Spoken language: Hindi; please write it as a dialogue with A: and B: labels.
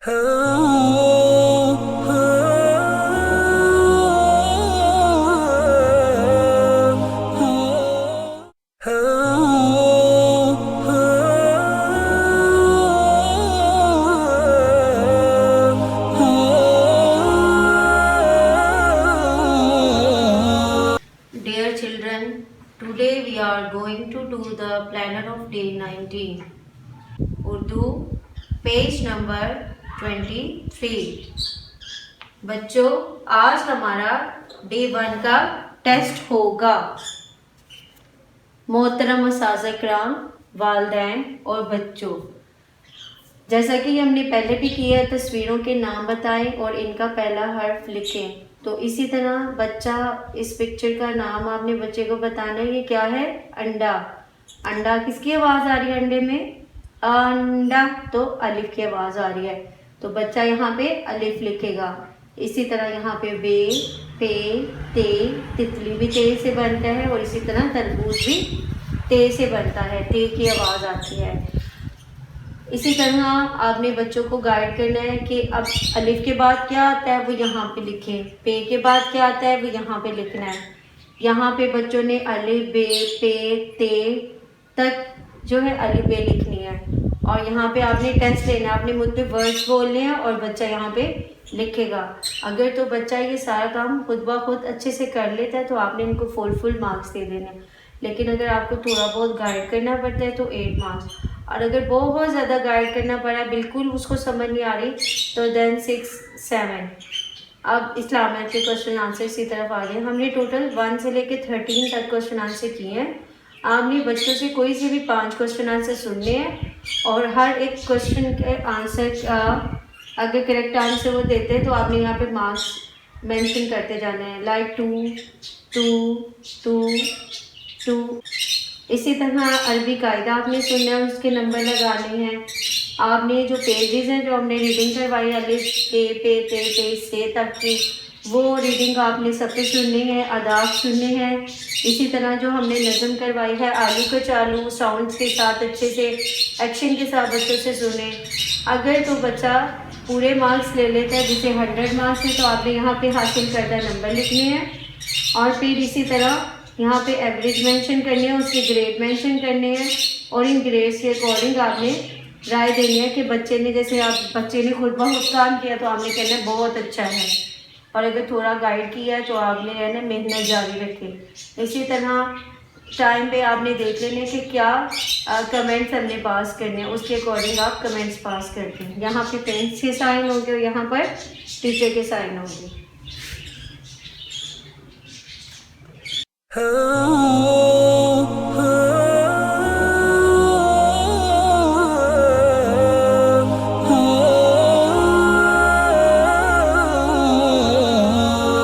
A: Dear children, today we are going to do the planner of day 19. Urdu, page number 23। बच्चों, आज हमारा डे 1 का टेस्ट होगा। मोहतरम उस्ताज़ इकराम, वालिदैन और बच्चों, जैसा कि हमने पहले भी किया, तस्वीरों के नाम बताएं और इनका पहला हर्फ लिखें। तो इसी तरह बच्चा, इस पिक्चर का नाम आपने बच्चे को बताना है। ये क्या है? अंडा। अंडा किसकी आवाज़ आ रही है? अंडे में अंडा, तो अलिफ की आवाज़ आ रही है, तो बच्चा यहाँ पे अलिफ लिखेगा। इसी तरह यहाँ पे बे, पे, ते, तितली भी ते से बनता है और इसी तरह तरबूज भी ते से बनता है, ते की आवाज़ आती है। इसी तरह आपने बच्चों को गाइड करना है कि अब अलिफ के बाद क्या आता है वो यहाँ पे लिखें, पे के बाद क्या आता है वो यहाँ पे लिखना है। यहाँ पे बच्चों ने अलिफ, बे, पे, ते तक जो है अलिफ बे लिखनी है और यहाँ पे आपने टेस्ट लेना है, आपने मुझ पे वर्ड्स बोलने हैं और बच्चा यहाँ पे लिखेगा। अगर तो बच्चा ये सारा काम खुद ब खुद अच्छे से कर लेता है तो आपने इनको फुल मार्क्स दे देने हैं, लेकिन अगर आपको थोड़ा बहुत गाइड करना पड़ता है तो 8 मार्क्स, और अगर बहुत ज़्यादा गाइड करना पड़ा, बिल्कुल उसको समझ नहीं आ रही, तो देन 6, 7। अब इस्लामिक के क्वेश्चन आंसर इसी तरफ आ गए। हमने टोटल 1 से लेकर 13 तक क्वेश्चन आंसर किए हैं। आपने बच्चों से कोई से भी 5 क्वेश्चन आंसर सुनने हैं और हर एक क्वेश्चन के आंसर का अगर करेक्ट आंसर वो देते हैं तो आपने यहाँ पे मार्क्स मेंशन करते जाना है, लाइक 2, 2, 2, 2। इसी तरह अरबी कायदा आपने सुनना है, उसके नंबर लगाने हैं। आपने जो पेजेस हैं जो हमने रीडिंग करवाई अलिफ, के, पे, ते से तक की, वो रीडिंग आपने सबसे सुननी है, अदाब सुनने हैं। इसी तरह जो हमने नज़म करवाई है आलू का चालू, साउंड्स के साथ अच्छे से एक्शन के साथ बच्चों से सुने। अगर तो बच्चा पूरे मार्क्स ले लेता है, जिसे 100 मार्क्स हैं, तो आपने यहाँ पे हासिल करदा नंबर लिखने हैं और फिर इसी तरह यहाँ पे एवरेज मेंशन करनी है, उसके ग्रेड मेंशन करने हैं और इन ग्रेड्स के अकॉर्डिंग आपने राय देनी है कि बच्चे ने, जैसे आप बच्चे ने खुद ब खुद काम किया तो आपने कहना है बहुत अच्छा है, और अगर थोड़ा गाइड किया है तो आपने कहना है मेहनत जारी रखें। इसी तरह टाइम पे आपने देख लेने कि क्या कमेंट्स हमने पास करने हैं, उसके अकॉर्डिंग आप कमेंट्स पास करते हैं। यहाँ पे पेरेंट्स के साइन होंगे और यहाँ पर टीचर के साइन होंगे।